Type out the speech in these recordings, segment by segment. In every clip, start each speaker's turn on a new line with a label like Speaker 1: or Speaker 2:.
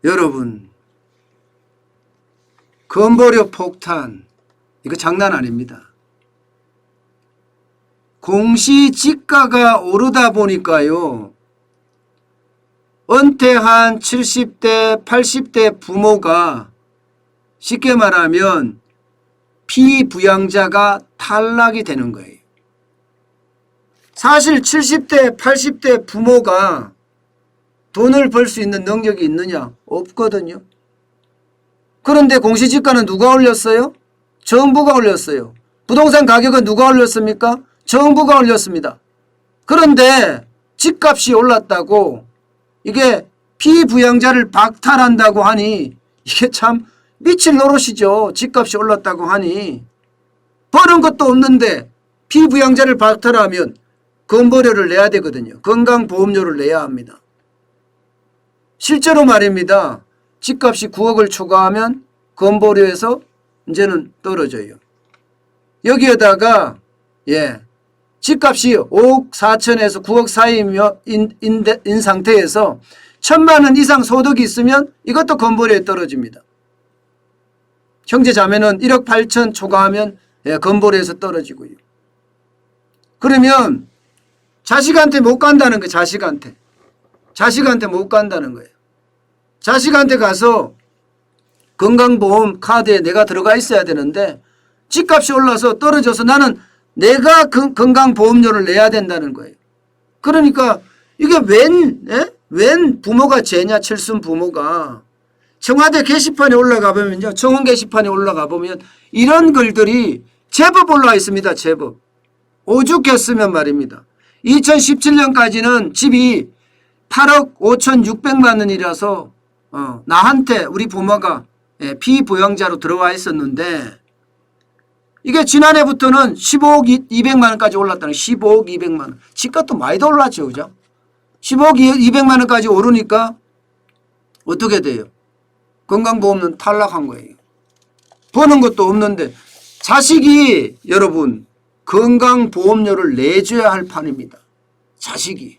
Speaker 1: 여러분, 건보료 폭탄 이거 장난 아닙니다. 공시지가가 오르다 보니까요, 은퇴한 70대 80대 부모가 쉽게 말하면 피부양자가 탈락이 되는 거예요. 사실 70대 80대 부모가 돈을 벌 수 있는 능력이 있느냐? 없거든요. 그런데 공시지가는 누가 올렸어요? 정부가 올렸어요. 부동산 가격은 누가 올렸습니까? 정부가 올렸습니다. 그런데 집값이 올랐다고 이게 피부양자를 박탈한다고 하니 이게 참 미칠 노릇이죠. 집값이 올랐다고 하니 버는 것도 없는데 피부양자를 박탈하면 건보료를 내야 되거든요. 건강보험료를 내야 합니다. 실제로 말입니다. 집값이 9억을 초과하면 건보료에서 이제는 떨어져요. 여기에다가 집값이 5억 4천에서 9억 사이인 상태에서 1,000만 원 이상 소득이 있으면 이것도 건보료에 떨어집니다. 형제 자매는 1억 8천 초과하면 건보료에서 떨어지고요. 그러면 자식한테 못 간다는 거예요. 자식한테 못 간다는 거예요. 자식한테 가서 건강보험 카드에 내가 들어가 있어야 되는데 집값이 올라서 떨어져서 나는 내가 건강보험료를 내야 된다는 거예요. 그러니까 이게 웬 부모가 죄냐, 칠순 부모가. 청와대 게시판에 올라가 보면요. 청원 게시판에 올라가 보면 이런 글들이 제법 올라와 있습니다. 제법. 오죽했으면 말입니다. 2017년까지는 집이 8억 5,600만 원이라서 나한테 우리 부모가 피부양자로 들어와 있었는데 이게 지난해부터는 15억 200만 원까지 올랐다는 15억 200만 원. 집값도 많이 더 올랐죠. 그죠? 15억 200만 원까지 오르니까 어떻게 돼요? 건강보험은 탈락한 거예요. 버는 것도 없는데 자식이 여러분 건강보험료를 내줘야 할 판입니다. 자식이.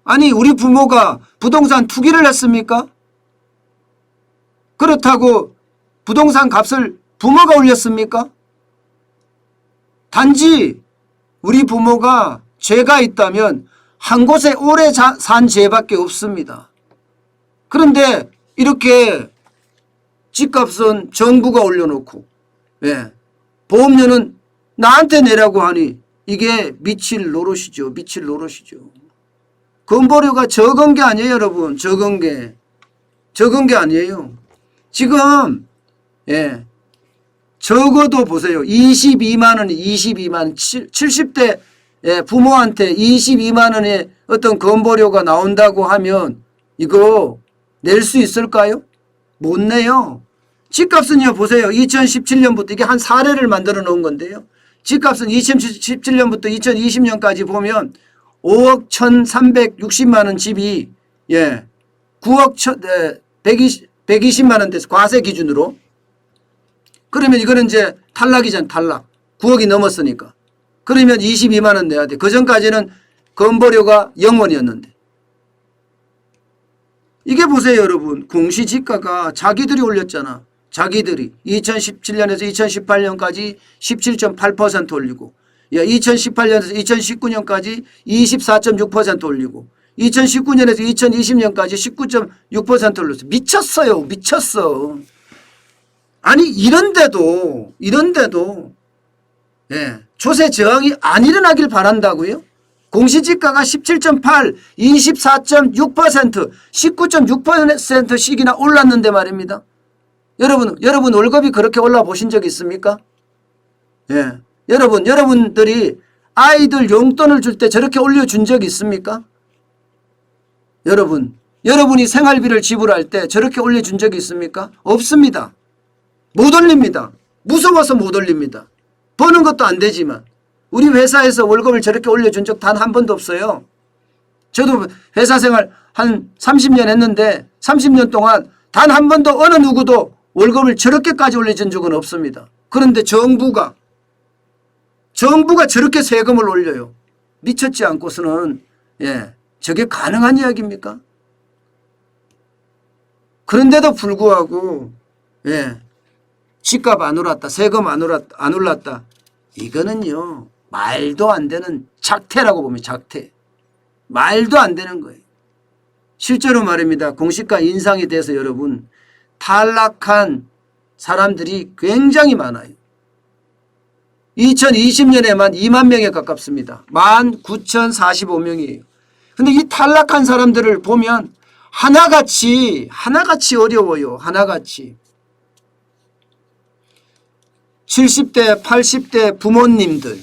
Speaker 1: 아니 우리 부모가 부동산 투기를 했습니까? 그렇다고 부동산 값을 부모가 올렸습니까? 단지 우리 부모가 죄가 있다면 한 곳에 오래 산 죄밖에 없습니다. 그런데 이렇게 집값은 정부가 올려놓고 보험료는 나한테 내라고 하니 이게 미칠 노릇이죠. 미칠 노릇이죠. 건보료가 적은 게 아니에요. 여러분. 적은 게 아니에요. 지금 적어도 보세요. 22만 원이 22만 원. 70대 부모한테 22만 원의 어떤 건보료가 나온다고 하면 이거 낼 수 있을까요? 못 내요. 집값은요. 보세요. 2017년부터 이게 한 사례를 만들어 놓은 건데요. 집값은 2017년부터 2020년까지 보면 5억 1,360만 원 집이 9억 120만 원 돼서 과세 기준으로. 그러면 이거는 이제 탈락이잖아. 탈락. 9억이 넘었으니까. 그러면 22만 원 내야 돼. 그전까지는 건보료가 0원이었는데. 이게 보세요 여러분. 공시지가가 자기들이 올렸잖아. 자기들이 2017년에서 2018년까지 17.8% 올리고 2018년에서 2019년까지 24.6% 올리고 2019년에서 2020년까지 19.6% 올렸어. 미쳤어요. 미쳤어. 아니 이런데도 조세 저항이 안 일어나길 바란다고요? 공시지가가 17.8, 24.6%, 19.6%씩이나 올랐는데 말입니다. 여러분 월급이 그렇게 올라 보신 적 있습니까? 여러분들이 아이들 용돈을 줄 때 저렇게 올려준 적 있습니까? 여러분이 생활비를 지불할 때 저렇게 올려준 적이 있습니까? 없습니다. 못 올립니다. 무서워서 못 올립니다. 버는 것도 안 되지만 우리 회사에서 월급을 저렇게 올려준 적 단 한 번도 없어요. 저도 회사 생활 한 30년 했는데 30년 동안 단 한 번도 어느 누구도 월급을 저렇게까지 올려준 적은 없습니다. 그런데 정부가 저렇게 세금을 올려요. 미쳤지 않고서는 저게 가능한 이야기입니까? 그런데도 불구하고 예, 집값 안 올랐다. 세금 안 올랐다. 이거는요. 말도 안 되는 작태라고 보면 작태. 말도 안 되는 거예요. 실제로 말입니다. 공시가 인상에 대해서 여러분 탈락한 사람들이 굉장히 많아요. 2020년에만 2만 명에 가깝습니다. 19,045명이에요. 근데 이 탈락한 사람들을 보면 하나같이 어려워요. 하나같이. 70대 80대 부모님들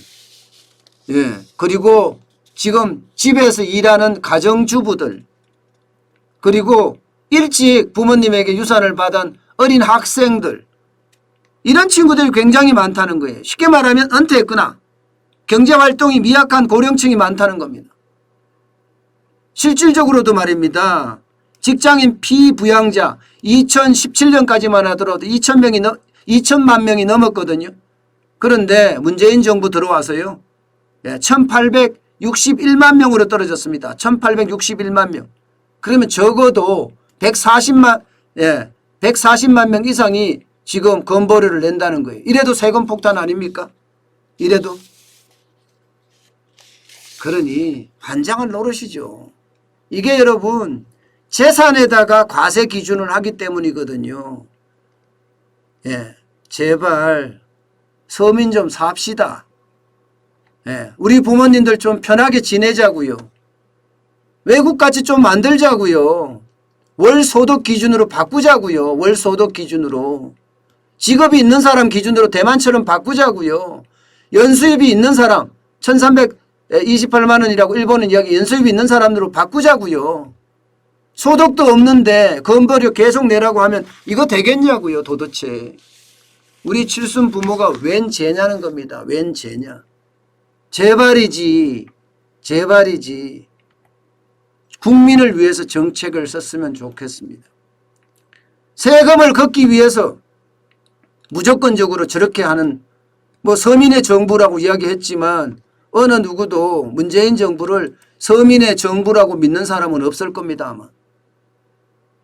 Speaker 1: 예, 그리고 지금 집에서 일하는 가정주부들 그리고 일찍 부모님에게 유산을 받은 어린 학생들 이런 친구들이 굉장히 많다는 거예요. 쉽게 말하면 은퇴했거나 경제활동이 미약한 고령층이 많다는 겁니다. 실질적으로도 말입니다. 직장인 피부양자 2017년까지만 하더라도 2천만 명이 넘었거든요. 그런데 문재인 정부 들어와서요. 1861만 명으로 떨어졌습니다. 1861만 명. 그러면 적어도 140만 명 이상이 지금 건보료를 낸다는 거예요. 이래도 세금 폭탄 아닙니까? 이래도. 그러니 환장을 노릇이죠. 이게 여러분 재산에다가 과세 기준을 하기 때문이거든요. 예, 제발 서민 좀 삽시다. 예, 우리 부모님들 좀 편하게 지내자고요. 외국같이 좀 만들자고요. 월소득 기준으로 바꾸자고요. 월소득 기준으로. 직업이 있는 사람 기준으로 대만처럼 바꾸자고요. 연수입이 있는 사람 1328만 원이라고 일본은 이야기 연수입이 있는 사람으로 바꾸자고요. 소득도 없는데 건보료 계속 내라고 하면 이거 되겠냐고요. 도대체. 우리 칠순 부모가 웬 죄냐는 겁니다. 웬 죄냐. 제발이지. 제발이지. 국민을 위해서 정책을 썼으면 좋겠습니다. 세금을 걷기 위해서 무조건적으로 저렇게 하는 뭐 서민의 정부라고 이야기했지만 어느 누구도 문재인 정부를 서민의 정부라고 믿는 사람은 없을 겁니다. 아마.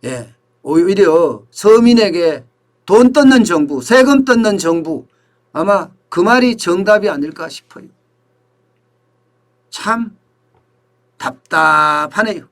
Speaker 1: 예, 오히려 서민에게 돈 뜯는 정부, 세금 뜯는 정부 아마 그 말이 정답이 아닐까 싶어요. 참 답답하네요.